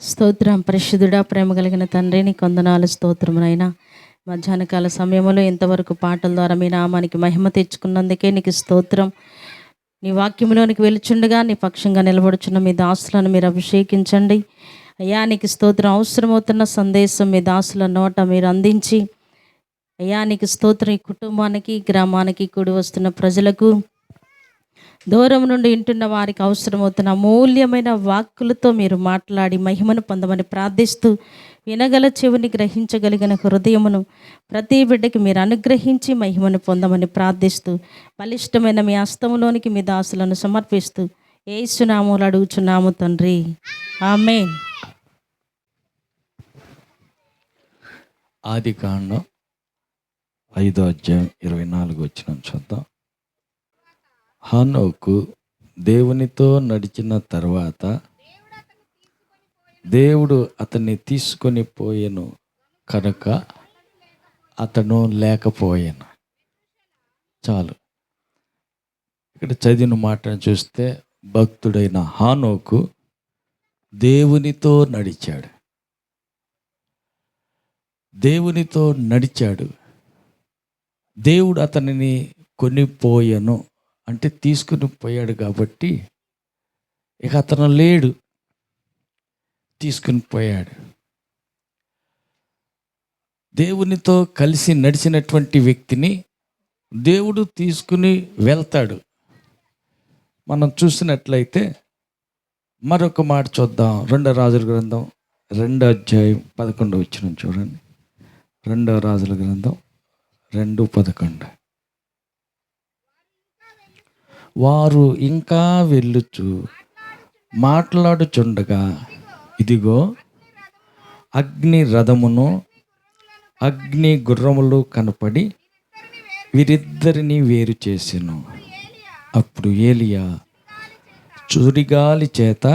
స్తోత్రం. పరిశుద్ధుడా, ప్రేమ కలిగిన తండ్రి, నీకు వందనాలు, స్తోత్రమునైనా. మధ్యాహ్నకాల సమయంలో ఇంతవరకు పాటల ద్వారా మీ నామానికి మహిమ తెచ్చుకున్నందుకే నీకు స్తోత్రం. నీ వాక్యంలోనికి వెలుచుండగా నీ పక్షంగా నిలబడుచున్న మీ దాసులను మీరు అభిషేకించండి అయ్యా. నీకు స్తోత్రం. అవసరమవుతున్న సందేశం మీ దాసుల నోట మీరు అందించి అయ్యా, నీకు స్తోత్రం. ఈ కుటుంబానికి, గ్రామానికి, కూడి వస్తున్న ప్రజలకు, దూరం నుండి వింటున్న వారికి అవసరమవుతున్న అమూల్యమైన వాక్కులతో మీరు మాట్లాడి మహిమను పొందమని ప్రార్థిస్తూ, వినగల చెవిని, గ్రహించగలిగిన హృదయమును ప్రతి బిడ్డకి మీరు అనుగ్రహించి మహిమను పొందమని ప్రార్థిస్తూ, బలిష్టమైన మీ హస్తములోనికి మీ దాసులను సమర్పిస్తూ యేసునామములో అడుగుచున్నాము తండ్రి, ఆమేన్. ఆదికాండం 5:24 చూద్దాం. హనోకు దేవునితో నడిచిన తర్వాత దేవుడు అతన్ని తీసుకొని పోయెను కనుక అతను లేకపోయాను. చాలు. ఇక్కడ చదివిన మాటను చూస్తే భక్తుడైన హనోకు దేవునితో నడిచాడు. దేవునితో నడిచాడు. దేవుడు అతనిని కొనిపోయెను అంటే తీసుకుని పోయాడు కాబట్టి ఇక అతను లేడు, తీసుకుని పోయాడు. దేవునితో కలిసి నడిచినటువంటి వ్యక్తిని దేవుడు తీసుకుని వెళ్తాడు. మనం చూసినట్లయితే మరొక మాట చూద్దాం. 2 రాజుల గ్రంథం 2:11 చూడండి. 2 రాజుల గ్రంథం 2:11. వారు ఇంకా వెళ్ళుచు మాట్లాడుచుండగా ఇదిగో అగ్ని రథమును అగ్ని గుర్రములు కనపడి వీరిద్దరిని వేరు చేసెను. అప్పుడు ఏలియా చురిగాలి చేత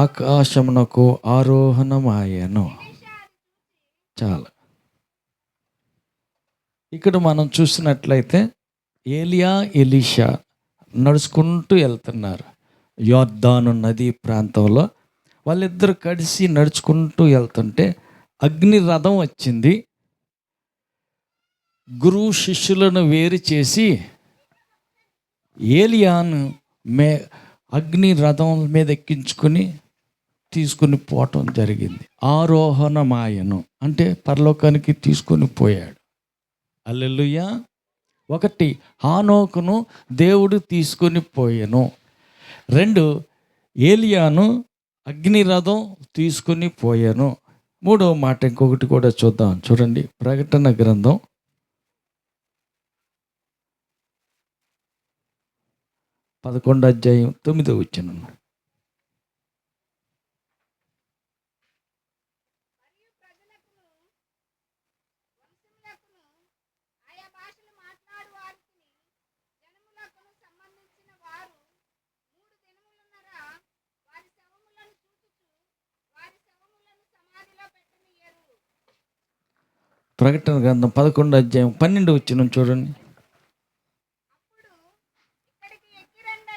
ఆకాశమునకు ఆరోహణమాయెను. చాలా. ఇక్కడ మనం చూసినట్లయితే ఏలియా, ఎలీషా నడుచుకుంటూ వెళ్తున్నారు. యోర్దాను నది ప్రాంతంలో వాళ్ళిద్దరు కలిసి నడుచుకుంటూ వెళ్తుంటే అగ్ని రథం వచ్చింది. గురువు శిష్యులను వేరు చేసి ఏలియాను అగ్ని రథం మీద ఎక్కించుకొని తీసుకుని పోవటం జరిగింది. ఆరోహణమాయను అంటే పరలోకానికి తీసుకొని పోయాడు. హల్లెలూయా. 1 హానోకును దేవుడు తీసుకొని పోయెను. 2 ఏలియాను అగ్ని రథం తీసుకొని పోయాను. 3వ మాట ఇంకొకటి కూడా చూద్దాం. చూడండి, ప్రకటన గ్రంథం 11:9. ప్రకటన గ్రంథం 11:12 చూడండి.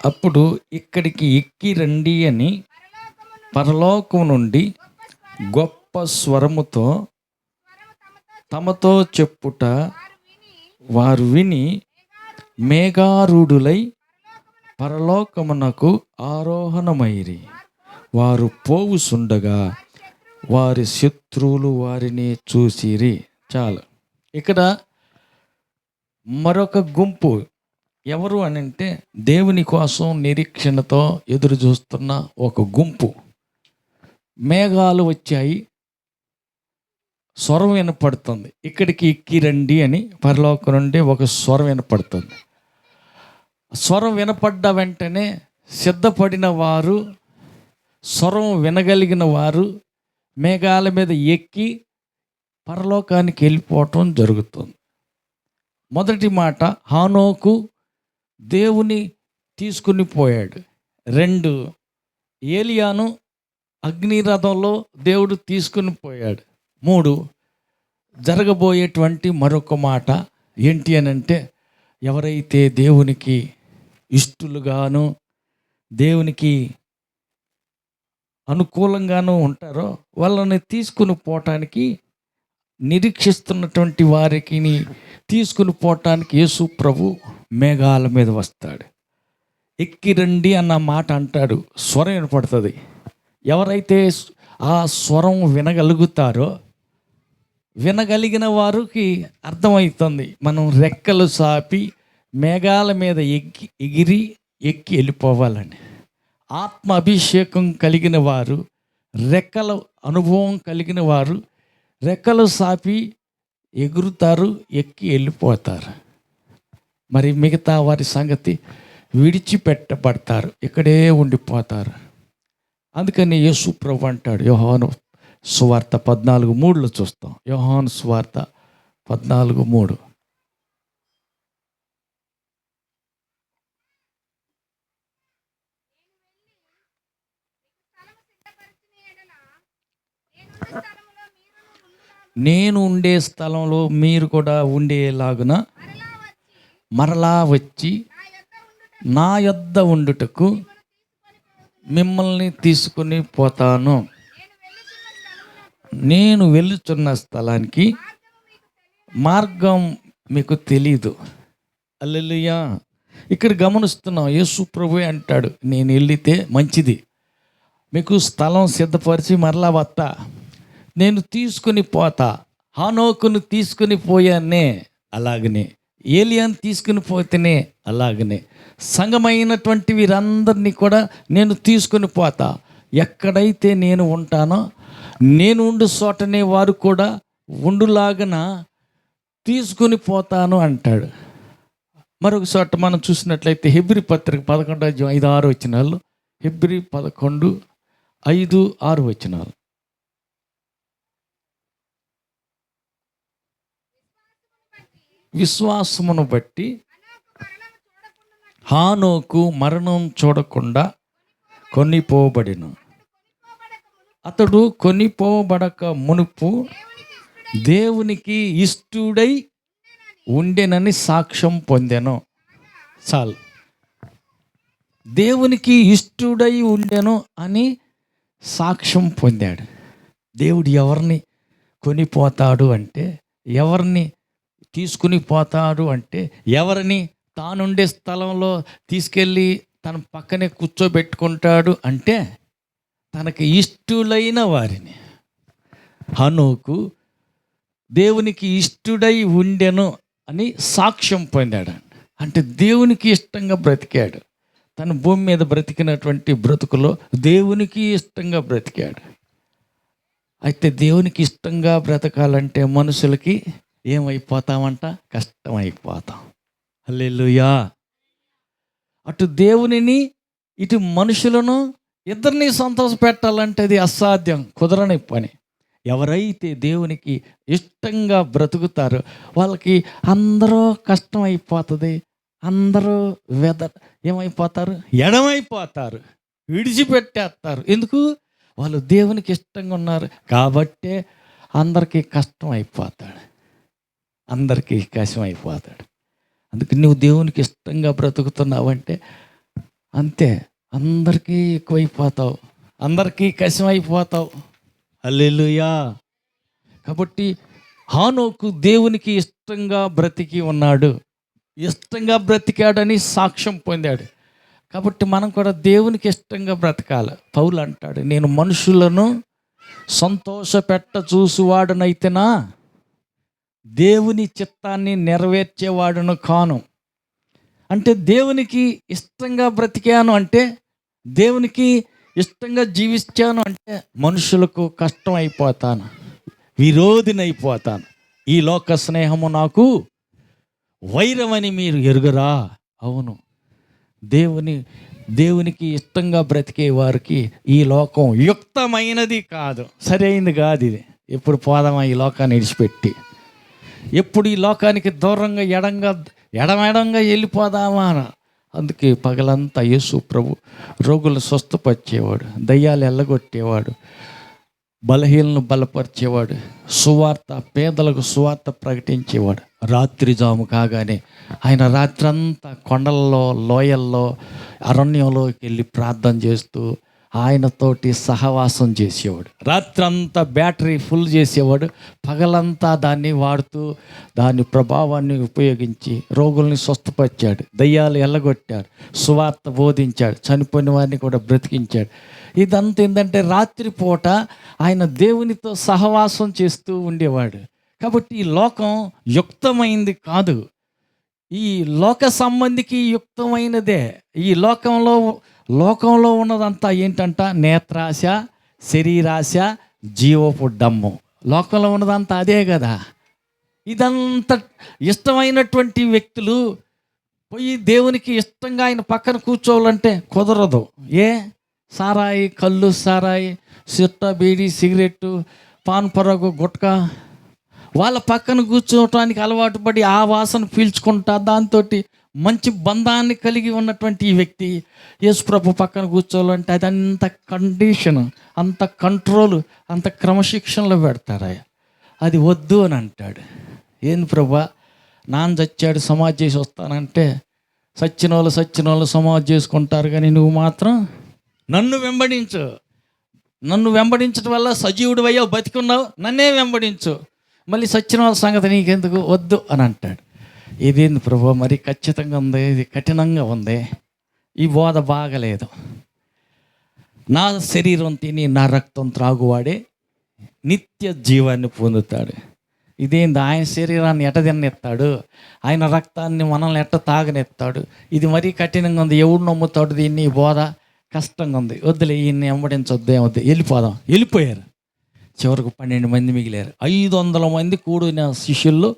అప్పుడు ఇక్కడికి ఎక్కి రండి అని పరలోకం నుండి గొప్ప స్వరముతో తమతో చెప్పుట వారు విని మేఘారూఢులై పరలోకమునకు ఆరోహణమైరి. వారు పోవుసుండగా వారి శత్రువులు వారిని చూసిరి. చాలు. ఇక్కడ మరొక గుంపు ఎవరు అని అంటే దేవుని కోసం నిరీక్షణతో ఎదురు చూస్తున్న ఒక గుంపు. మేఘాలు వచ్చాయి, స్వరం వినపడుతుంది. ఇక్కడికి ఎక్కి రండి అని పరలోకం నుండి ఒక స్వరం వినపడుతుంది. స్వరం వినపడ్డ వెంటనే సిద్ధపడిన వారు, స్వరం వినగలిగిన వారు మేఘాల మీద ఎక్కి పరలోకానికి వెళ్ళిపోవటం జరుగుతుంది. మొదటి మాట, హానోకు దేవుని తీసుకుని పోయాడు. 2 ఏలియాను అగ్నిరథంలో దేవుడు తీసుకుని పోయాడు. 3 జరగబోయేటువంటి మరొక మాట ఏంటి అని అంటే, ఎవరైతే దేవునికి ఇష్టలుగాను దేవునికి అనుకూలంగానూ ఉంటారో వాళ్ళని తీసుకుని పోవటానికి, నిరీక్షిస్తున్నటువంటి వారికి తీసుకుని పోవటానికి యేసు ప్రభు మేఘాల మీద వస్తాడు. ఎక్కి రండి అన్న మాట అంటాడు, స్వరం వినపడుతుంది. ఎవరైతే ఆ స్వరం వినగలుగుతారో, వినగలిగిన వారికి అర్థమవుతుంది మనం రెక్కలు సాపి మేఘాల మీద ఎక్కి వెళ్ళిపోవాలని. ఆత్మ అభిషేకం కలిగిన వారు, రెక్కల అనుభవం కలిగిన వారు రెక్కలు సాపి ఎగురుతారు, ఎక్కి వెళ్ళిపోతారు. మరి మిగతా వారి సంగతి విడిచిపెట్టబడతారు, ఇక్కడే ఉండిపోతారు. అందుకని యేసు ప్రభు అంటాడు, యోహాను సువార్త 14:3 చూస్తాం. యోహాను సువార్త 14:3. నేను ఉండే స్థలంలో మీరు కూడా ఉండేలాగున మరలా వచ్చి నా యొద్ద ఉండుటకు మిమ్మల్ని తీసుకుని పోతాను. నేను వెళ్ళుచున్న స్థలానికి మార్గం మీకు తెలీదు. హల్లెలూయా. ఇక్కడ గమనిస్తున్నాం, యేసు ప్రభువే అంటాడు, నేను వెళితే మంచిది, మీకు స్థలం సిద్ధపరిచి మరలా వస్తా, నేను తీసుకుని పోతా. హానోకును తీసుకుని పోయానే అలాగనే, ఏలియాను తీసుకుని పోతేనే అలాగనే, సంఘమైనటువంటి వీరందరినీ కూడా నేను తీసుకుని పోతా. ఎక్కడైతే నేను ఉంటానో, నేను ఉండు చోటనే వారు కూడా ఉండులాగన తీసుకుని పోతాను అంటాడు. మరొక చోట మనం చూసినట్లయితే హెబ్రీ పత్రిక 11:5-6 హెబ్రీ 11:5-6. విశ్వాసమును బట్టి హానోకు మరణం చూడకుండా కొనిపోబడెను. అతడు కొనిపోబడక మునుపు దేవునికి ఇష్టుడై ఉండెనని సాక్ష్యం పొందెను. చాలు, దేవునికి ఇష్టుడై ఉండెను అని సాక్ష్యం పొందాడు. దేవుడు ఎవరిని కొనిపోతాడు అంటే, ఎవరిని తీసుకుని పోతాడు అంటే, ఎవరిని తానుండే స్థలంలో తీసుకెళ్ళి తన పక్కనే కూర్చోబెట్టుకుంటాడు అంటే, తనకి ఇష్టులైన వారిని. హనోకు దేవునికి ఇష్టుడై ఉండెను అని సాక్ష్యం పొందాడు. అంటే దేవునికి ఇష్టంగా బ్రతికాడు. తన భూమి మీద బ్రతికినటువంటి బ్రతుకులో దేవునికి ఇష్టంగా బ్రతికాడు. అయితే దేవునికి ఇష్టంగా బ్రతకాలంటే మనుషులకి ఏమైపోతామంట? కష్టమైపోతాం. హల్లెలూయా. అటు దేవునిని ఇటు మనుషులను ఇద్దరిని సంతోష పెట్టాలంటే అది అసాధ్యం, కుదరని పని. ఎవరైతే దేవునికి ఇష్టంగా బ్రతుకుతారో వాళ్ళకి అందరూ కష్టం అయిపోతుంది, అందరూ ఏమైపోతారు? ఎడమైపోతారు, విడిచిపెట్టేస్తారు. ఎందుకు? వాళ్ళు దేవునికి ఇష్టంగా ఉన్నారు కాబట్టే అందరికీ కష్టం అయిపోతాడు, అందరికీ కష్టం అయిపోతాడు. అందుకే నువ్వు దేవునికి ఇష్టంగా బ్రతుకుతున్నావంటే అంతే, అందరికీ ఎక్కువైపోతావు, అందరికీ కష్టం అయిపోతావు. హల్లెలూయా. కాబట్టి హానోకు దేవునికి ఇష్టంగా బ్రతికి ఉన్నాడు, ఇష్టంగా బ్రతికాడని సాక్ష్యం పొందాడు. కాబట్టి మనం కూడా దేవునికి ఇష్టంగా బ్రతకాలి. పౌలు అంటాడు, నేను మనుషులను సంతోషపెట్ట చూసువాడనైతేనా దేవుని చిత్తాన్ని నెరవేర్చేవాడును కాను. అంటే దేవునికి ఇష్టంగా బ్రతికాను అంటే, దేవునికి ఇష్టంగా జీవించాను అంటే మనుషులకు కష్టం అయిపోతాను, విరోధినైపోతాను. ఈ లోక స్నేహము నాకు వైరమని మీరు ఎరుగరా? అవును, దేవునికి ఇష్టంగా బ్రతికే వారికి ఈ లోకం యుక్తమైనది కాదు, సరైనది కాదు. ఇది ఎప్పుడు పోదామా ఈ లోకాన్ని విడిచిపెట్టి, ఎప్పుడు ఈ లోకానికి దూరంగా ఎడమెడంగా వెళ్ళిపోదామా. అందుకే పగలంతా యేసు ప్రభు రోగులు స్వస్థపరిచేవాడు, దయ్యాలు ఎల్లగొట్టేవాడు, బలహీనలను బలపరిచేవాడు, సువార్త పేదలకు సువార్త ప్రకటించేవాడు. రాత్రి జాము కాగానే ఆయన రాత్రంతా కొండల్లో, లోయల్లో, అరణ్యంలోకి వెళ్ళి ప్రార్థన చేస్తూ ఆయనతోటి సహవాసం చేసేవాడు. రాత్రంతా బ్యాటరీ ఫుల్ చేసేవాడు, పగలంతా దాన్ని వాడుతూ దాని ప్రభావాన్ని ఉపయోగించి రోగుల్ని స్వస్థపరిచాడు, దయ్యాలు ఎల్లగొట్టాడు, సువార్త బోధించాడు, చనిపోయిన వారిని కూడా బ్రతికించాడు. ఇదంతా ఏంటంటే రాత్రిపూట ఆయన దేవునితో సహవాసం చేస్తూ ఉండేవాడు. కాబట్టి ఈ లోకం యుక్తమైంది కాదు, ఈ లోక సంబంధికి యుక్తమైనదే. ఈ లోకంలో ఉన్నదంతా ఏంటంట? నేత్రాశ, శరీరాశ, జీవపు డమ్ము. లోకంలో ఉన్నదంతా అదే కదా. ఇదంతా ఇష్టమైనటువంటి వ్యక్తులు పోయి దేవునికి ఇష్టంగా ఆయన పక్కన కూర్చోవాలంటే కుదరదు. సారాయి, కళ్ళు, సారాయి, సిట్ట, బీడి, సిగరెట్టు, పాన్ పరాగు, గుట్కా, వాళ్ళ పక్కన కూర్చోవటానికి అలవాటు పడి ఆ వాసన పీల్చుకుంటా దాంతో మంచి బంధాన్ని కలిగి ఉన్నటువంటి ఈ వ్యక్తి యేసుప్రభు పక్కన కూర్చోవాలంటే అది అంత కండిషన్, అంత కంట్రోల్, అంత క్రమశిక్షణలో పెడతారా. అది వద్దు అని అంటాడు. ఏంది ప్రభా, నాన్న చచ్చాడు సమాధి చేసి వస్తానంటే సచ్చిన వాళ్ళు సమాధి చేసుకుంటారు, కానీ నువ్వు మాత్రం నన్ను వెంబడించు. నన్ను వెంబడించడం వల్ల సజీవుడు అయ్యావు, బతికున్నావు, నన్నే వెంబడించు. మళ్ళీ సచ్చిన వాళ్ళ సంగతి నీకెందుకు, వద్దు అని అంటాడు. ఇదేంది ప్రభు, మరి ఖచ్చితంగా ఉంది, ఇది కఠినంగా ఉంది, ఈ బోధ బాగలేదు. నా శరీరం తిని నా రక్తం త్రాగువాడే నిత్య జీవాన్ని పొందుతాడు. ఇదేంది, ఆయన శరీరాన్ని ఎట్ట తిన్నెత్తాడు, ఆయన రక్తాన్ని మనల్ని ఎట్ట తాగనెత్తాడు, ఇది మరీ కఠినంగా ఉంది, ఎవడు నమ్ముతాడు దీన్ని, ఈ బోధ కష్టంగా ఉంది, వద్దులే ఈయన్ని వెంబడించొద్దు, ఏమొద్దు, వెళ్ళిపోయారు. చివరికి 12 మంది మిగిలారు. 500 మంది కూడిన శిష్యుల్లో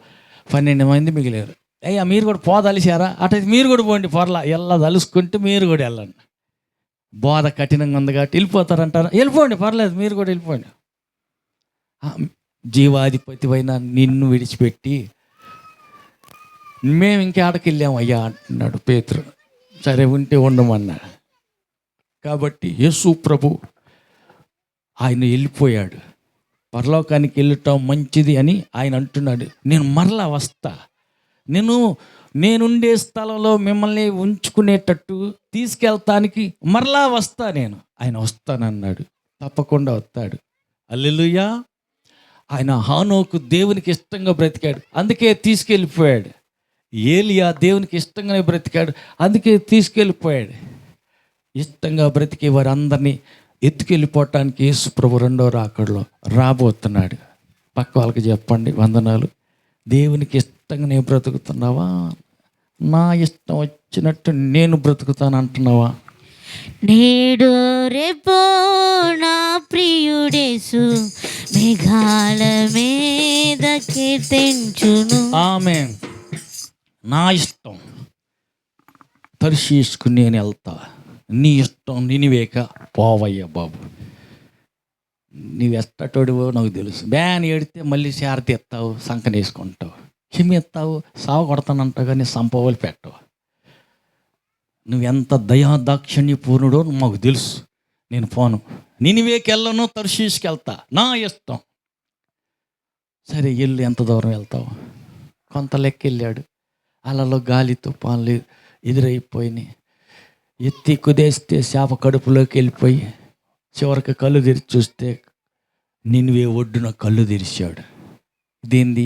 12 మంది మిగిలారు. అయ్యా మీరు కూడా పోదలిసారా? అటైతే మీరు కూడా పోండి, పొరలా ఎలా తలుసుకుంటే మీరు కూడా వెళ్ళండి. బోధ కఠినంగా ఉంది కాబట్టి వెళ్ళిపోతారంటారా? వెళ్ళిపోండి, పర్లేదు, మీరు కూడా వెళ్ళిపోండి. జీవాధిపతి అయినా నిన్ను విడిచిపెట్టి మేము ఇంకేడకి వెళ్ళాము అయ్యా అంటున్నాడు పేతురు. సరే ఉంటే ఉండమన్నాడు. కాబట్టి యేసు ప్రభు ఆయన వెళ్ళిపోయాడు. పరలోకానికి వెళ్ళటం మంచిది అని ఆయన అంటున్నాడు. నేను మరలా వస్తా, నేనుండే స్థలంలో మిమ్మల్ని ఉంచుకునేటట్టు తీసుకెళ్తానికి మరలా వస్తా నేను. ఆయన వస్తానన్నాడు, తప్పకుండా వస్తాడు. హల్లెలూయా. ఆయన హానోకు దేవునికి ఇష్టంగా బ్రతికాడు, అందుకే తీసుకెళ్ళిపోయాడు. ఏలియా దేవునికి ఇష్టంగానే బ్రతికాడు, అందుకే తీసుకెళ్ళిపోయాడు. ఇష్టంగా బ్రతికే వారందరినీ ఎత్తుకెళ్ళిపోవటానికి యేసు ప్రభు రెండో రాకడలో రాబోతున్నాడు. పక్క వాళ్ళకి చెప్పండి, వందనాలు. దేవునికి ఇష్టంగా నేను బ్రతుకుతున్నావా? నా ఇష్టం వచ్చినట్టు నేను బ్రతుకుతాను అంటున్నావా? నేడు రేపో నా ప్రియుడేసు మేఘాల మీద కీర్తించును. ఆమేన్. నా ఇష్టం తర్షీసుకు నేను వెళ్తా, నీ ఇష్టం నినివేక పోవయ్యా బాబు. నీవు ఎట్టటోడివో నాకు తెలుసు. బ్యాన్ ఏడితే మళ్ళీ శారతి ఎత్తావు, సంకన వేసుకుంటావు, హిమి ఎత్తావు, సాగు కొడతానంటావు, కానీ సంపవలు పెట్టవు. నువ్వెంత దయాదాక్షిణ్య పూర్ణుడో మాకు తెలుసు. నేను పోను, నినివేకి వెళ్ళను, తర్షీసుకి వెళ్తా, నా ఇష్టం. సరే వెళ్ళు, ఎంత దూరం వెళ్తావు? కొంత లెక్క వెళ్ళాడు. అలలో గాలి తుఫాన్లు ఎదురైపోయినాయి. ఎత్తి కుదేస్తే చేప కడుపులోకి వెళ్ళిపోయి చివరికి కళ్ళు తెరిచి చూస్తే నినివే ఒడ్డున కళ్ళు తెరిచాడు. ఇదేంది,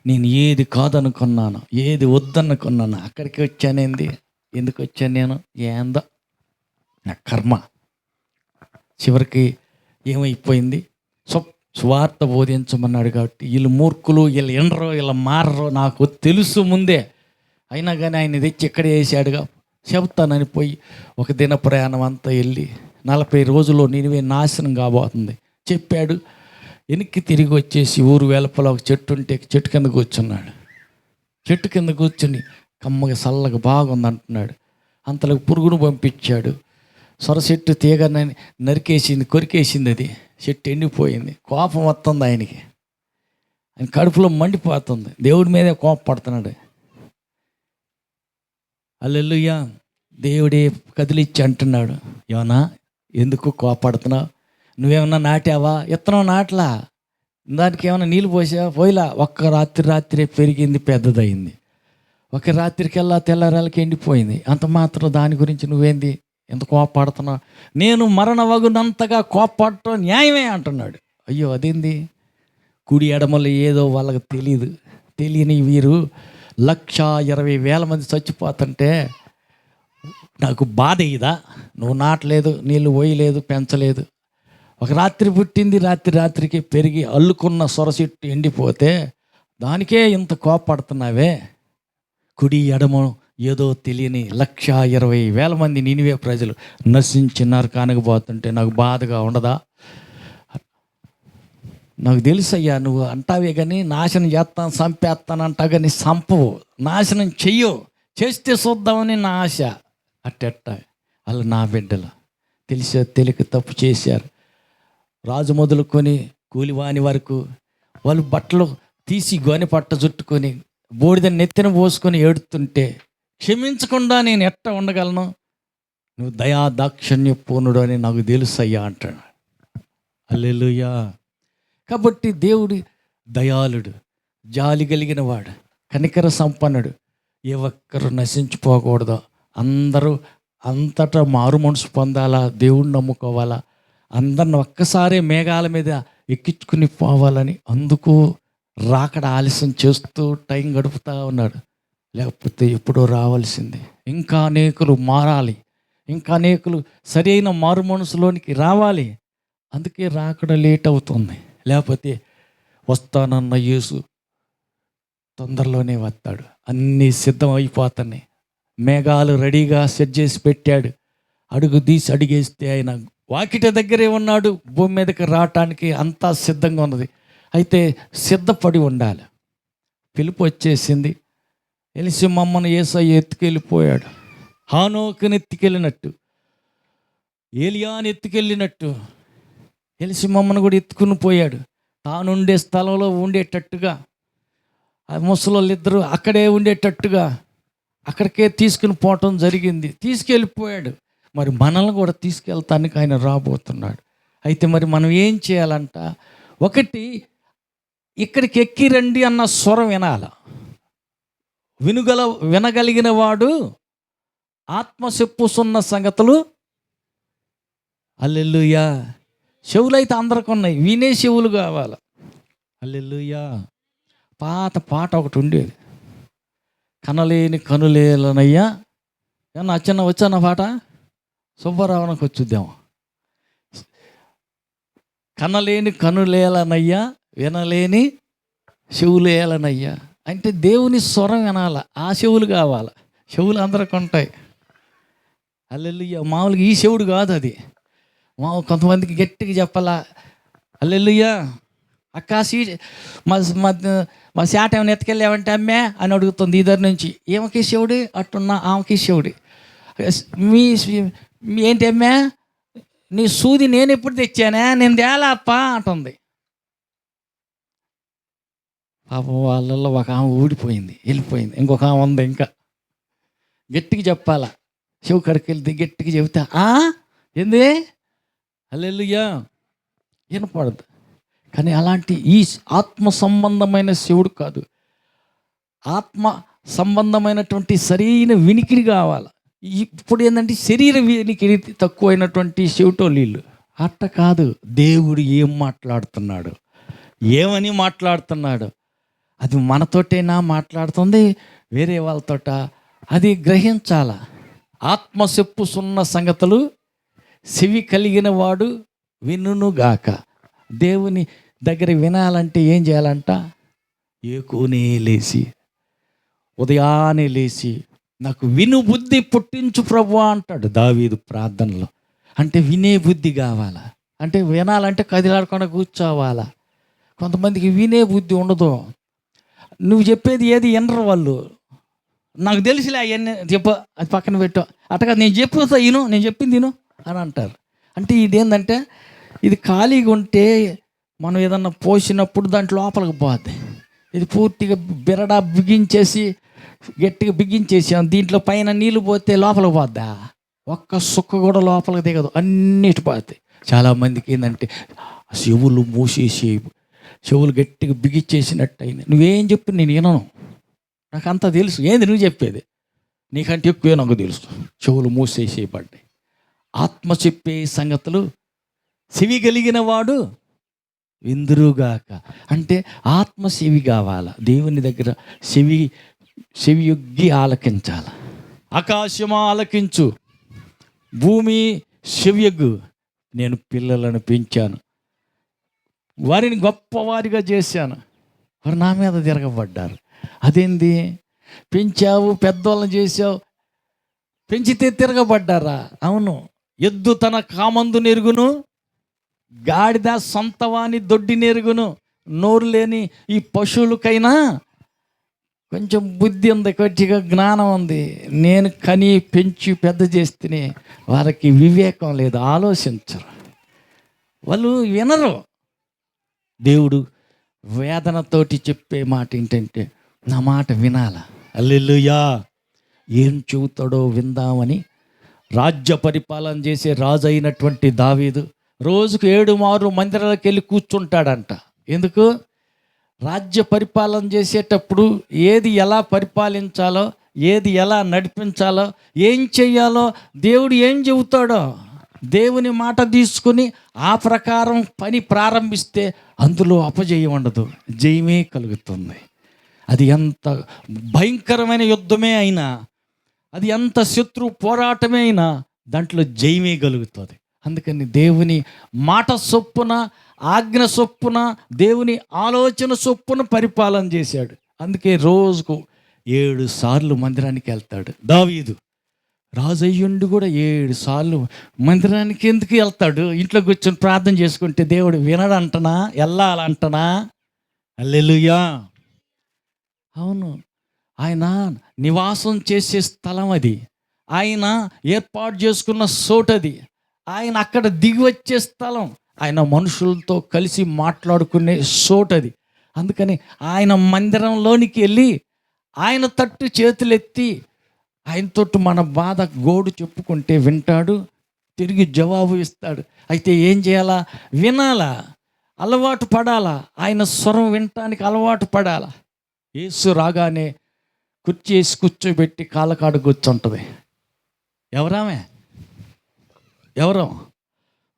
నేను ఏది కాదనుకున్నాను, ఏది వద్దనుకున్నాను, అక్కడికి వచ్చానేంది, ఎందుకు వచ్చాను నేను, ఏందో నా కర్మ. చివరికి ఏమైపోయింది, స్వార్థ బోధించమన్నాడు కాబట్టి వీళ్ళు మూర్ఖులు, వీళ్ళు ఎండరో, వీళ్ళు మారరో నాకు తెలుసు ముందే. అయినా కానీ ఆయన తెచ్చి ఇక్కడే వేసాడుగా, చెబుతానని పోయి ఒక దిన ప్రయాణం అంతా వెళ్ళి 40 రోజుల్లో నినివే నాశనం కాబోతుంది చెప్పాడు. వెనక్కి తిరిగి వచ్చేసి ఊరు వెలుపల ఒక చెట్టు ఉంటే చెట్టు కింద కూర్చున్నాడు. చెట్టు కింద కూర్చుని కమ్మగా చల్లగా బాగుంది అంటున్నాడు. అంతలో పురుగును పంపించాడు. సొరచెట్టు తీగ నరికేసింది, కొరికేసింది, అది చెట్టు ఎండిపోయింది. కోపం వస్తుంది ఆయనకి, ఆయన కడుపులో మండిపోతుంది, దేవుడి మీదే కోపపడుతున్నాడు. హల్లెలూయా. దేవుడే కదిలిచ్చి అంటున్నాడు, యోనా ఎందుకు కోపడుతున్నావు? నువ్వేమన్నా నాటావా? ఇత్తనం నాటలా, దానికి ఏమైనా నీళ్ళు పోసావా? పోయిలా. ఒక్క రాత్రే పెరిగింది, పెద్దదయింది. ఒక రాత్రికల్లా తెల్లారాలకి ఎండిపోయింది. అంత మాత్రం దాని గురించి నువ్వేంది ఎంత కోపడుతున్నా, నేను మరణవగునంతగా కోపడటం న్యాయమే అంటున్నాడు. అయ్యో అదేంది, కుడి ఎడమలు ఏదో వాళ్ళకి తెలియని వీరు 1,20,000 మంది చచ్చిపోతుంటే నాకు బాధ ఇదా? నువ్వు నాటలేదు, నీళ్ళు పోయలేదు, పెంచలేదు. ఒక రాత్రి పుట్టింది, రాత్రికి పెరిగి అల్లుకున్న సొరచెట్టు ఎండిపోతే దానికే ఇంత కోపడుతున్నావే. కుడి ఎడమ ఏదో తెలియని 1,20,000 మంది నినివే ప్రజలు నశించినారు కానకపోతుంటే నాకు బాధగా ఉండదా? నాకు తెలుసయ్యా, నువ్వు అంటావే కానీ నాశనం చేస్తాను, చంపేస్తాను అంటావు కానీ చంపవు, నాశనం చెయ్యవు, చేస్తే చూద్దామని నా ఆశ. అట్టెట్ట వాళ్ళు నా బిడ్డలు తెలియక తప్పు చేశారు. రాజు మొదలుకొని కూలివాని వరకు వాళ్ళు బట్టలు తీసి గోనె పట్ట చుట్టుకొని బూడిద నెత్తిన పోసుకొని ఏడుతుంటే క్షమించకుండా నేను ఎట్ట ఉండగలను? నువ్వు దయా దాక్షిణ్య పూర్ణుడు అని నాకు తెలుసయ్యా అంటాడు. హల్లెలూయా. కాబట్టి దేవుడి దయాళుడు, జాలి కలిగిన వాడు, కనికర సంపన్నుడు. ఏ ఒక్కరు నశించిపోకూడదు, అందరూ అంతటా మారు మనసు పొందాలా, దేవుణ్ణి నమ్ముకోవాలా, అందరిని ఒక్కసారి మేఘాల మీద ఎక్కించుకుని పోవాలని అందుకు రాకడ ఆలస్యం చేస్తూ టైం గడుపుతూ ఉన్నాడు. లేకపోతే ఎప్పుడో రావాల్సింది. ఇంకా అనేకులు మారాలి, ఇంకా అనేకులు సరైన మారు మనసులోనికి రావాలి. అందుకే రాకడ లేట్ అవుతుంది. లేకపోతే వస్తానన్న యేసు తొందరలోనే వస్తాడు. అన్నీ సిద్ధం అయిపోతున్నాయి. మేఘాలు రెడీగా సెట్ చేసి పెట్టాడు. అడుగు తీసి అడిగేస్తే ఆయన వాకిట దగ్గరే ఉన్నాడు. భూమి మీదకి రావటానికి అంతా సిద్ధంగా ఉన్నది. అయితే సిద్ధపడి ఉండాలి. పిలుపు వచ్చేసింది. ఎలిసి మమ్మను యేసయ్య ఎత్తుకెళ్ళిపోయాడు. హానోకుని ఎత్తుకెళ్ళినట్టు, ఏలియాని ఎత్తుకెళ్ళినట్టు ఎలిసి మమ్మను కూడా ఎత్తుకుని పోయాడు. తానుండే స్థలంలో ఉండేటట్టుగా, ఆ ముసలోళ్ళు ఇద్దరు అక్కడే ఉండేటట్టుగా అక్కడికే తీసుకుని పోవటం జరిగింది. తీసుకెళ్ళిపోయాడు. మరి మనల్ని కూడా తీసుకెళ్తానికి ఆయన రాబోతున్నాడు. అయితే మరి మనం ఏం చేయాలంట? ఒకటి, ఇక్కడికి ఎక్కి రండి అన్న స్వరం వినాల. వినగలిగిన వాడు ఆత్మ చెప్పుతున్న సంగతులు. హల్లెలూయా. చెవులు అయితే అందరికి ఉన్నాయి, వినే చెవులు కావాలి. హల్లెలూయా. పాట ఒకటి ఉండేది, కనలేని కనులేలనయ్యా. ఏమన్నా వచ్చాన పాట? సుబ్బారావునికి వచ్చుద్దాం. కనలేని కనులేలనయ్యా, వినలేని చెవులేలనయ్యా. అంటే దేవుని స్వరం వినాల, ఆ చెవులు కావాలి. చెవులు అందరికి ఉంటాయి. హల్లెలూయా. మామూలుగా ఈ చెవుడు కాదు అది. కొంతమందికి గట్టిగా చెప్పాలా. హల్లెలూయా. అక్క మా శాట ఏమైనా ఎత్తుకెళ్ళావంటే అమ్మే అని అడుగుతుంది ఇద్దరి నుంచి. ఏమకి శివుడి అట్టున్నా, ఆమెకి శివుడి. ఏంటి అమ్మే, నీ సూది నేను ఎప్పుడు తెచ్చానే, నేను తేలాప్ప అంటుంది. పాపం వాళ్ళల్లో ఒక ఆమె ఊడిపోయింది, వెళ్ళిపోయింది. ఇంకొక ఆమె ఉంది. ఇంకా గట్టిగా చెప్పాలా. చెవు కడికి వెళ్తే గట్టిగా చెబుతా ఏంది హల్లెలూయా వినపడదు. కానీ అలాంటి ఈ ఆత్మ సంబంధమైన శివుడు కాదు, ఆత్మ సంబంధమైనటువంటి సరైన వినికిడి కావాలి. ఇప్పుడు ఏంటంటే శరీర వినికిడి తక్కువైనటువంటి చెవిటోళ్ళు. అట్ట కాదు. దేవుడు ఏం మాట్లాడుతున్నాడు, ఏమని మాట్లాడుతున్నాడు, అది మనతోటేనా మాట్లాడుతుంది, వేరే వాళ్ళతోట, అది గ్రహించాల. ఆత్మ చెప్పుతున్న సంగతులు చెవి కలిగిన వాడు వినుగాక. దేవుని దగ్గర వినాలంటే ఏం చేయాలంట? ఏకోనే లేచి, ఉదయాన్నే లేచి నాకు విను బుద్ధి పుట్టించు ప్రభువా అంటాడు దావీదు ప్రార్థనలో. అంటే వినే బుద్ధి కావాలా. అంటే వినాలంటే కదిలాడకుండా కూర్చోవాలా. కొంతమందికి వినే బుద్ధి ఉండదు. నువ్వు చెప్పేది ఏది వినరు వాళ్ళు. నాకు తెలిసిలే అవన్నీ చెప్ప, అది పక్కన పెట్టు, అట్టగా నేను చెప్పుతా ఇను, నేను చెప్పింది ఇను అని అంటారు. అంటే ఇదేంటంటే ఇది ఖాళీగా ఉంటే మనం ఏదన్నా పోసినప్పుడు దాంట్లో లోపలికి పోద్ది. ఇది పూర్తిగా బిరడా బిగించేసి గట్టిగా బిగించేసాం, దీంట్లో పైన నీళ్ళు పోతే లోపలికి పోద్దా? ఒక్క సుక్క కూడా లోపలికి దిగదు, అన్నిటి పోతాయి. చాలామందికి ఏంటంటే చెవులు మూసేసి చెవులు గట్టిగా బిగించేసినట్టు అయింది. నువ్వేం చెప్పి నేను వినను, నాకు అంతా తెలుసు. ఏంది నువ్వు చెప్పేది? నీకంటే ఎక్కువే నాకు తెలుసు. చెవులు మూసేసేయబడ్డాయి. ఆత్మ చెప్పే సంగతులు చెవి కలిగిన వాడు విందురుగాక. అంటే ఆత్మ చెవి కావాల, దేవుని దగ్గర చెవియొగ్గి ఆలకించాల. ఆకాశమా ఆలకించు, భూమి చెవియొగ్గు. నేను పిల్లలను పెంచాను, వారిని గొప్పవారిగా చేశాను, వారు నా మీద తిరగబడ్డారు. అదేంది, పెంచావు, పెద్దోళ్ళని చేసావు, పెంచితే తిరగబడ్డారా? అవును. ఎద్దు తన కామందు నెరుగును, గాడిద సొంతవాని దొడ్డి నెరుగును. నోరు లేని ఈ పశువులకైనా కొంచెం బుద్ధి ఉంది, కొద్దిగా జ్ఞానం ఉంది. నేను కని పెంచి పెద్ద చేస్తేనే వారికి వివేకం లేదు, ఆలోచించరు, వాళ్ళు వినరు. దేవుడు వేదనతోటి చెప్పే మాట ఏంటంటే, నా మాట వినాల. హల్లెలూయా. ఏం చెబుతాడో విందామని రాజ్య పరిపాలన చేసే రాజు అయినటువంటి దావీదు రోజుకు 7 మార్లు మందిరాలకు వెళ్ళి కూర్చుంటాడంట. ఎందుకు? రాజ్య పరిపాలన చేసేటప్పుడు ఏది ఎలా పరిపాలించాలో, ఏది ఎలా నడిపించాలో, ఏం చెయ్యాలో దేవుడు ఏం చెబుతాడో దేవుని మాట తీసుకుని ఆ ప్రకారం పని ప్రారంభిస్తే అందులో అపజయం ఉండదు, జయమే కలుగుతుంది. అది ఎంత భయంకరమైన యుద్ధమే అయినా, అది ఎంత శత్రు పోరాటమే అయినా దాంట్లో జయమే కలుగుతుంది. అందుకని దేవుని మాట చొప్పున, ఆజ్ఞ చొప్పున, దేవుని ఆలోచన చొప్పున పరిపాలన చేశాడు. అందుకే రోజుకు 7 సార్లు మందిరానికి వెళ్తాడు దావీదు. రాజయ్యుండి కూడా 7 సార్లు మందిరానికి ఎందుకు వెళ్తాడు? ఇంట్లో కూర్చొని ప్రార్థన చేసుకుంటే దేవుడు వినడంటనా? వెళ్ళాలంటనా? హల్లెలూయా. అవును, ఆయన నివాసం చేసే స్థలం అది, ఆయన ఏర్పాటు చేసుకున్న చోటది, ఆయన అక్కడ దిగి వచ్చే స్థలం, ఆయన మనుషులతో కలిసి మాట్లాడుకునే చోటది. అందుకని ఆయన మందిరంలోనికి వెళ్ళి ఆయన తట్టు చేతులెత్తి ఆయనతో మన బాధ గోడు చెప్పుకుంటే వింటాడు, తిరిగి జవాబు ఇస్తాడు. అయితే ఏం చేయాలా? వినాలా, అలవాటు పడాలా, ఆయన స్వరం వినటానికి అలవాటు పడాలా. యేసు రాగానే కుర్చీ వేసి కూర్చోబెట్టి కాళ్ళకాడ కూర్చుంటుంది. ఎవరామె? ఎవరో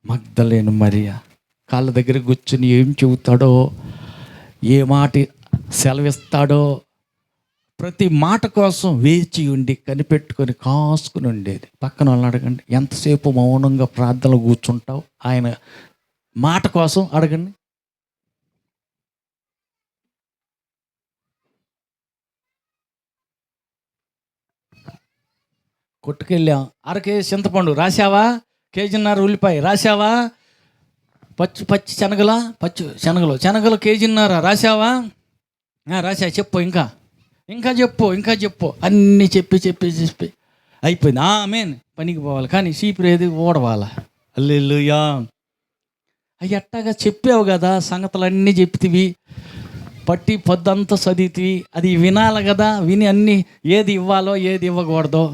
మగ్దలేను మరియా. కాళ్ళ దగ్గర కూర్చుని ఏం చెబుతాడో, ఏ మాట సెలవిస్తాడో ప్రతి మాట కోసం వేచి ఉండి కనిపెట్టుకొని కాసుకుని ఉండేది. పక్కన వాళ్ళని అడగండి, ఎంతసేపు మౌనంగా ప్రార్థనలు కూర్చుంటావు ఆయన మాట కోసం? అడగండి. కొట్టుకెళ్ళాం, 1/2 కేజీ చింతపండు రాసావా, 1.5 కేజీ ఉల్లిపాయ రాసావా, పచ్చి శనగలు 1.5 కేజీ రాసావా? రాసా, చెప్పు, ఇంకా చెప్పు అన్నీ చెప్పి అయిపోయింది. ఆమేన్. పనికి పోవాలి, కానీ చీపురు ఏది ఓడవాలా. హల్లెలూయా. అవి ఎట్టాగా చెప్పావు కదా, సంగతులన్నీ చెప్తివి, పట్టి పొద్దంతా చదివితివి, అది వినాలి కదా. విని అన్నీ ఏది ఇవ్వాలో ఏది ఇవ్వకూడదో,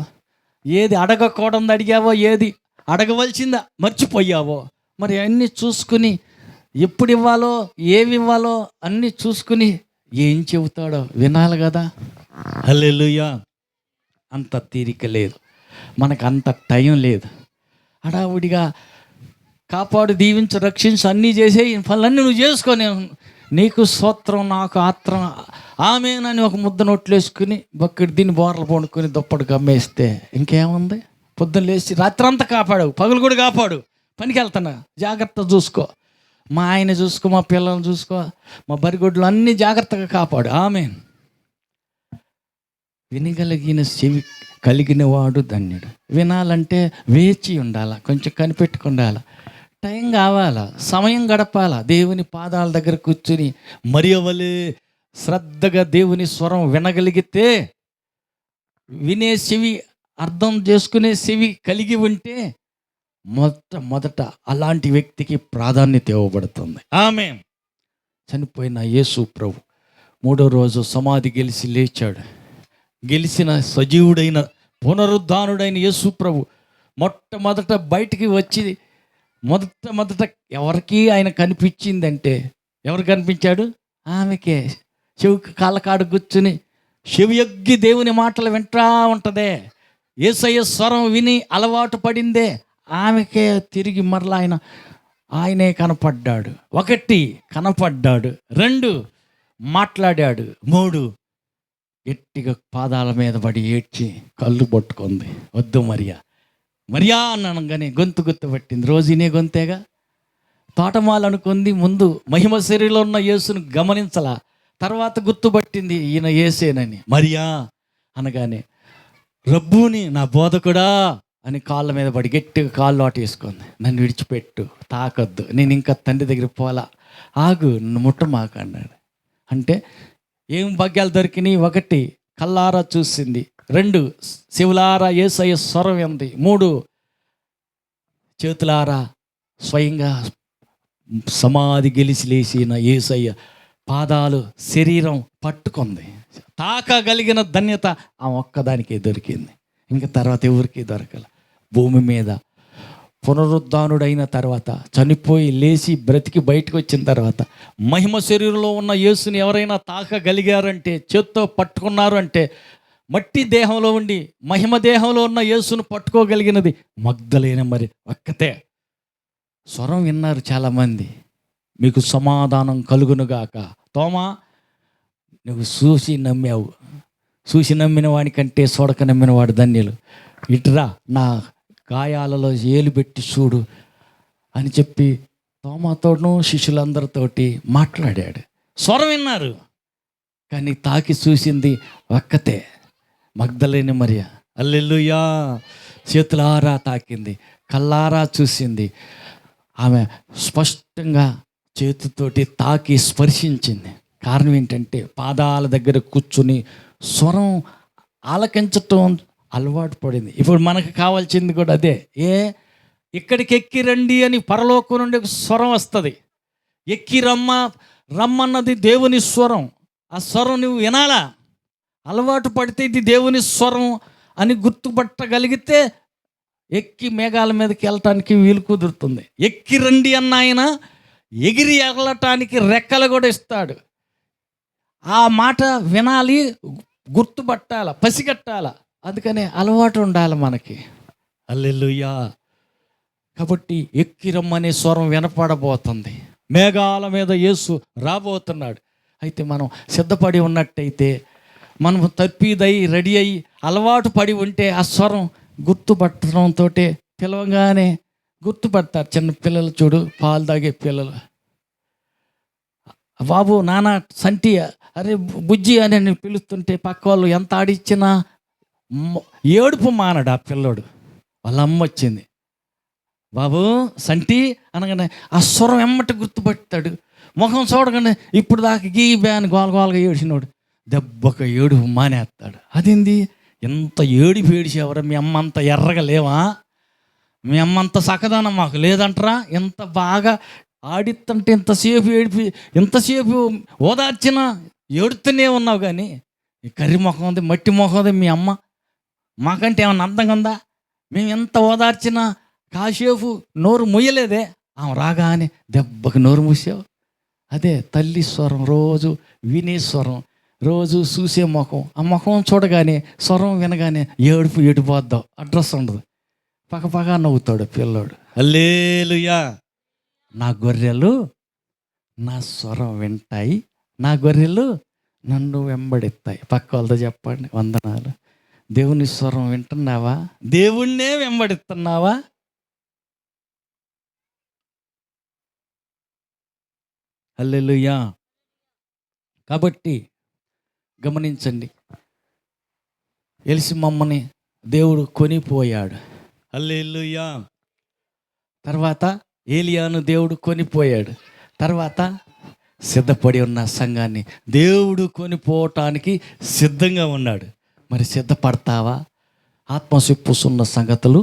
ఏది అడగకూడదు అడిగావో, ఏది అడగవలసిందా మర్చిపోయావో, మరి అన్నీ చూసుకుని ఎప్పుడు ఇవ్వాలో ఏవి ఇవ్వాలో అన్నీ చూసుకుని ఏం చెబుతాడో వినాలి కదా. హల్లెలూయా. అంత తీరిక లేదు మనకు, అంత టైం లేదు. హడావుడిగా కాపాడు, దీవించు, రక్షించు, అన్నీ చేసే పనులన్నీ నువ్వు చేసుకొని నీకు స్తోత్రం నాకు ఆత్రం ఆమేనని ఒక ముద్ద నోట్లు వేసుకుని బొక్కడి దీన్ని బోర్లు పండుకొని దుప్పటి గమ్మేస్తే ఇంకేముంది? పొద్దున్న లేచి రాత్రి అంతా కాపాడు, పగులు కూడా కాపాడు, పనికి వెళ్తున్నా జాగ్రత్త చూసుకో, మా ఆయన చూసుకో, మా పిల్లల్ని చూసుకో, మా బరిగొడ్లు అన్నీ జాగ్రత్తగా కాపాడు. ఆమేన్. వినగలిగిన చెవి కలిగిన వాడు ధన్యుడు. వినాలంటే వేచి ఉండాలా, కొంచెం కనిపెట్టుకుండాలా, టైం కావాలా, సమయం గడపాలా. దేవుని పాదాల దగ్గర కూర్చుని మరియవలే శ్రద్ధగా దేవుని స్వరం వినగలిగితే, వినే చెవి, అర్థం చేసుకునే చెవి కలిగి ఉంటే మొదట అలాంటి వ్యక్తికి ప్రాధాన్యత ఇవ్వబడుతుంది. ఆమేన్. చనిపోయిన యేసు ప్రభు 3వ రోజు సమాధి గెలిచి లేచాడు. గెలిచిన సజీవుడైన పునరుద్ధానుడైన యేసు ప్రభు మొట్టమొదట బయటికి వచ్చి మొదట ఎవరికి ఆయన కనిపించిందంటే, ఎవరు కనిపించాడు? ఆమెకే. చెవికి కాళ్ళకాడు కూర్చుని చెవియొగ్గి దేవుని మాటలు వింటా ఉంటదే, యేసయ్య స్వరం విని అలవాటు పడిందే, ఆమెకే తిరిగి మరలా ఆయనే కనపడ్డాడు. 1 కనపడ్డాడు, 2 మాట్లాడాడు, 3 గట్టిగా పాదాల మీద పడి ఏడ్చి కళ్ళు పట్టుకుంది. వద్దు మరియా, మరియా అనగానే గొంతు గుర్తుపట్టింది. రోజునే గొంతేగా. తోటమాల అనుకుంది. ముందు మహిమ శరీరంలో ఉన్న యేసును గమనించలా, తర్వాత గుర్తుపట్టింది ఈయన యేసేనని. మరియా అనగానే రబ్బూని, నా బోధకుడా అని కాళ్ళ మీద పడి గట్టిగా కాళ్ళు ఆటేసుకుంది. నన్ను విడిచిపెట్టు, తాకొద్దు, నేను ఇంకా తండ్రి దగ్గర పోలా, ఆగు, నన్ను ముట్టమాక అన్నాడు. అంటే ఏం భాగ్యాలు దొరికినాయి? 1 కల్లారా చూసింది, 2 చెవులారా యేసయ్య స్వరం వింది, 3 చేతులారా స్వయంగా సమాధి గెలిచి లేచిన యేసయ్య పాదాలు, శరీరం పట్టుకుంది. తాకగలిగిన ధన్యత ఆ ఒక్కదానికే దొరికింది. ఇంకా తర్వాత ఎవరికి దొరకల. భూమి మీద పునరుద్ధానుడైన తర్వాత, చనిపోయి లేచి బ్రతికి బయటకు వచ్చిన తర్వాత, మహిమ శరీరంలో ఉన్న యేసుని ఎవరైనా తాకగలిగారంటే, చేత్తో పట్టుకున్నారు అంటే, మట్టి దేహంలో ఉండి మహిమ దేహంలో ఉన్న యేసును పట్టుకోగలిగినది మగ్దలేనే మరి ఒక్కతే. స్వరం విన్నారు చాలామంది. మీకు సమాధానం కలుగునుగాక. తోమా, నువ్వు చూసి నమ్మావు, చూసి నమ్మిన వాడికంటే చూడక నమ్మిన వాడు ధన్యులు. ఇటురా, నా గాయాలలో ఏలు పెట్టి చూడు అని చెప్పి తోమాతోనూ శిష్యులందరితోటి మాట్లాడాడు. స్వరం విన్నారు, కానీ తాకి చూసింది ఒక్కతే, మగ్దలేని మరియ. హల్లెలూయా. చేతులారా తాకింది, కళ్ళారా చూసింది. ఆమె స్పష్టంగా చేతితోటి తాకి స్పర్శించింది. కారణం ఏంటంటే పాదాల దగ్గర కూర్చుని స్వరం ఆలకించటం అలవాటు పడింది. ఇప్పుడు మనకు కావాల్సింది కూడా అదే. ఇక్కడికి ఎక్కి రండి అని పరలోకం నుండి ఒక స్వరం వస్తుంది. ఎక్కి రమ్మన్నది దేవుని స్వరం. ఆ స్వరం నువ్వు వినాలా. అలవాటు పడితే ఇది దేవుని స్వరం అని గుర్తుపట్టగలిగితే ఎక్కి మేఘాల మీదకి వెళ్ళటానికి వీలు కుదురుతుంది. ఎక్కి రండి అన్న ఆయన ఎగిరి వెళ్ళటానికి రెక్కలు కూడా ఇస్తాడు. ఆ మాట వినాలి, గుర్తుపట్టాల, పసిగట్టాల. అందుకనే అలవాటు ఉండాలి మనకి. హల్లెలూయా. కాబట్టి ఎక్కి రమ్మనే స్వరం వినపడబోతుంది. మేఘాల మీద యేసు రాబోతున్నాడు. అయితే మనం సిద్ధపడి ఉన్నట్టయితే, మనం తప్పిదై రెడీ అయ్యి అలవాటు పడి ఉంటే ఆ స్వరం గుర్తుపట్టడంతో పిలవగానే గుర్తుపడతారు. చిన్న పిల్లలు చూడు, పాలు తాగే పిల్లలు, బాబు, నాన్న, సంటి, అరే బుజ్జి అని నేను పిలుస్తుంటే పక్క వాళ్ళు ఎంత ఆడిచ్చినా ఏడుపు మానడు ఆ పిల్లోడు. వాళ్ళ అమ్మ వచ్చింది, బాబు సంటి అనగానే ఆ స్వరం ఎమ్మటి గుర్తుపడతాడు. ముఖం చూడగానే ఇప్పుడు దాకా గీ బ్యాన్ గోలగోలగా ఏడిచినోడు దెబ్బకు ఏడుపు మానేస్తాడు. అదేంది, ఎంత ఏడిచేవరా? మీ అమ్మ అంత ఎర్రగా లేవా? మీ అమ్మ అంత సకదానం మాకు లేదంటరా? ఎంత బాగా ఆడిస్తుంటే ఎంతసేపు ఏడిపి, ఎంతసేపు ఓదార్చినా ఏడుతూనే ఉన్నావు. కానీ ఈ కర్రి ముఖం ఉంది, మట్టి ముఖం ఉంది మీ అమ్మ. మాకంటే ఏమన్నా అందంగా ఉందా? మేము ఎంత ఓదార్చినా కాసేపు నోరు ముయ్యలేదే. ఆమె రాగానే దెబ్బకి నోరు మూసావు. అదే తల్లి స్వరం, రోజు వినే స్వరం, రోజు చూసే ముఖం. ఆ ముఖం చూడగానే, స్వరం వినగానే ఏడుపు ఎడిపోద్దాం, అడ్రస్ ఉండదు. పక్కపక్క నవ్వుతాడు పిల్లోడు. హల్లెలూయా. నా గొర్రెలు నా స్వరం వింటాయి, నా గొర్రెలు నన్ను వెంబడిస్తాయి. పక్క వాళ్ళతో చెప్పండి. వందనాలు. దేవుని స్వరం వింటున్నావా? దేవుణ్ణే వెంబడిస్తున్నావా? హల్లెలూయా. కాబట్టి గమనించండి, ఎలిసిమమ్మని దేవుడు కొనిపోయాడు. హల్లెలూయా. తర్వాత ఏలియాను దేవుడు కొనిపోయాడు. తర్వాత సిద్ధపడి ఉన్న సంఘాన్ని దేవుడు కొనిపోవటానికి సిద్ధంగా ఉన్నాడు. మరి సిద్ధపడతావా? ఆత్మశిప్పుసున్న సంగతులు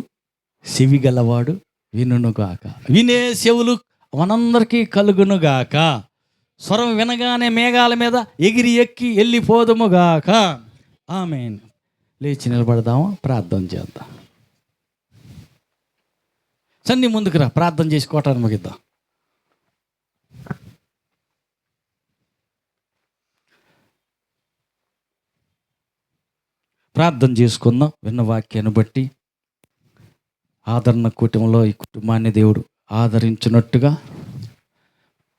చెవిగలవాడు వినుగాక. వినే చెవులు మనందరికీ కలుగునుగాక. స్వరం వినగానే మేఘాల మీద ఎగిరి ఎక్కి వెళ్ళిపోదుముగాక. ఆమేన్. లేచి నిలబడదాము, ప్రార్థన చేద్దాం. సన్ని ముందుకు రా, ప్రార్థన చేసుకోవటానికి ముగిద్దాం. ప్రార్థన చేసుకుందాం. విన్న వాక్యాన్ని బట్టి ఆదరణ కూటమిలో ఈ కుటుంబాన్ని దేవుడు ఆదరించినట్టుగా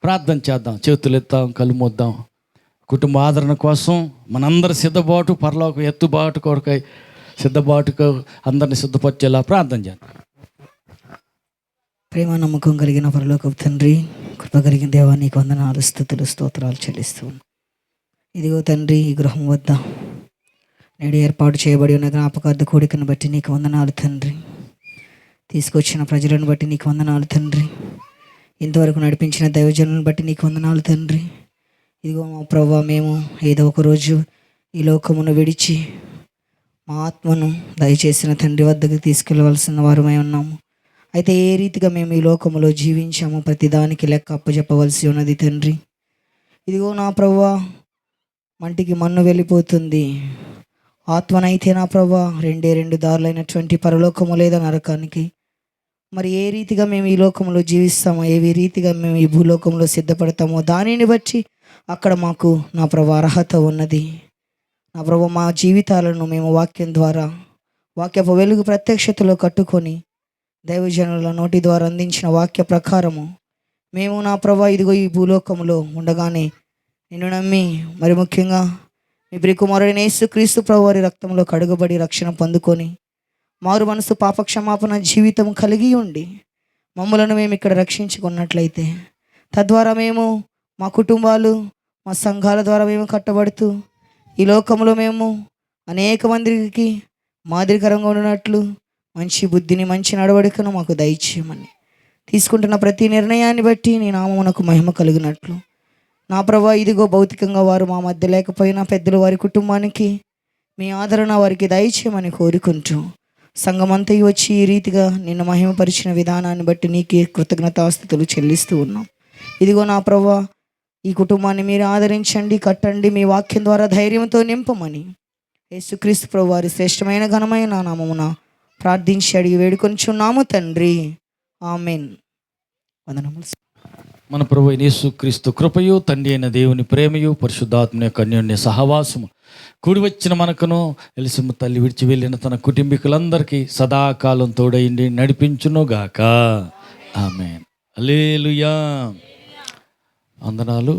ప్రార్థన చేద్దాం. చేతులు ఎత్తాం, కళ్ళు మూద్దాం. కుటుంబ ఆదరణ కోసం మనందరి సిద్ధబాటు, పరలోక ఎత్తుబాటు కొరకై సిద్ధబాటుకు అందరిని సిద్ధపరిచేలా ప్రార్థన చేద్దాం. ప్రేమ నమ్మకం కలిగిన పరలోకపు తండ్రి, కృప కలిగిన దేవా, నీకు వందనాలు, స్తుతులు, స్తోత్రాలు చెల్లిస్తూ ఉన్నాం. ఇదిగో తండ్రి, ఈ గృహం వద్ద నేడు ఏర్పాటు చేయబడి ఉన్న జ్ఞాపకార్థ కోడికను బట్టి నీకు వందనాలు తండ్రి. తీసుకొచ్చిన ప్రజలను బట్టి నీకు వందనాలు తండ్రి. ఇంతవరకు నడిపించిన దైవజనులను బట్టి నీకు వందనాలు తండ్రి. ఇదిగో మా ప్రభువా, మేము ఏదో ఒక రోజు ఈ లోకమును విడిచి మా ఆత్మను దయచేసిన తండ్రి వద్దకు తీసుకెళ్ళవలసిన వారమై ఉన్నాము. అయితే ఏ రీతిగా మేము ఈ లోకములో జీవించామో ప్రతిదానికి లెక్క అప్పచెప్పవలసి ఉన్నది తండ్రి. ఇదిగో నా ప్రభువా, మంటికి మన్ను వెళ్ళిపోతుంది. ఆత్మనైతే నా ప్రభువా రెండు దారులైనటువంటి పరలోకము లేదా నరకానికి. మరి ఏ రీతిగా మేము ఈ లోకంలో జీవిస్తామో, ఏ రీతిగా మేము ఈ భూలోకంలో సిద్ధపడతామో దానిని బట్టి అక్కడ మాకు నా ప్రభు అర్హత ఉన్నది. నా ప్రభు, మా జీవితాలను మేము వాక్యం ద్వారా, వాక్యపు వెలుగు ప్రత్యక్షతలో కట్టుకొని దైవజనుల నోటి ద్వారా అందించిన వాక్య ప్రకారము మేము నా ప్రభు ఇదిగో ఈ భూలోకంలో ఉండగానే నిన్ను నమ్మి, మరి ముఖ్యంగా మీ ప్రియకుమారుడైన యేసుక్రీస్తు ప్రభు వారి రక్తంలో కడుగబడి రక్షణ పొందుకొని మారు మనసు పాపక్షమాపణ జీవితం కలిగి ఉండి మమ్మలను మేము ఇక్కడ రక్షించుకున్నట్లయితే తద్వారా మేము, మా కుటుంబాలు, మా సంఘాల ద్వారా మేము కట్టబడుతూ ఈ లోకంలో మేము అనేక మందికి మాదిరికరంగా ఉన్నట్లు మంచి బుద్ధిని, మంచి నడవడికను మాకు దయచేయమని, తీసుకుంటున్న ప్రతి నిర్ణయాన్ని బట్టి నీ నామమునకు మహిమ కలిగినట్లు నా ప్రభా ఇదిగో భౌతికంగా వారు మా మధ్య లేకపోయినా పెద్దలు వారి కుటుంబానికి మీ ఆదరణ వారికి దయచేయమని కోరుకుంటూ సంఘమంతయు వచ్చి ఈ రీతిగా నిన్ను మహిమపరిచిన విధానాన్ని బట్టి నీకే కృతజ్ఞతాస్తుతులు చెల్లిస్తూ ఉన్నాం. ఇదిగో నా ప్రభా, ఈ కుటుంబాన్ని మీరు ఆదరించండి, కట్టండి, మీ వాక్యం ద్వారా ధైర్యంతో నింపమని యేసుక్రీస్తు ప్రభు వారి శ్రేష్టమైన ఘనమైన నామమున ప్రార్థించి అడిగి వేడుకొనిచున్నాము తండ్రి. ఆమెన్. వందనములు. మన ప్రభు యేసుక్రీస్తు కృపయు, తండ్రి అయిన దేవుని ప్రేమయు, పరిశుద్ధాత్మ యొక్క అన్యోన్య సహవాసము కూడి వచ్చిన మనకును, ఎలిసమ్మ తల్లి విడిచి వెళ్ళిన తన కుటుంబీకులందరికీ సదాకాలం తోడైండి నడిపించునుగాక. ఆమేన్. హల్లెలూయా. వందనాలు.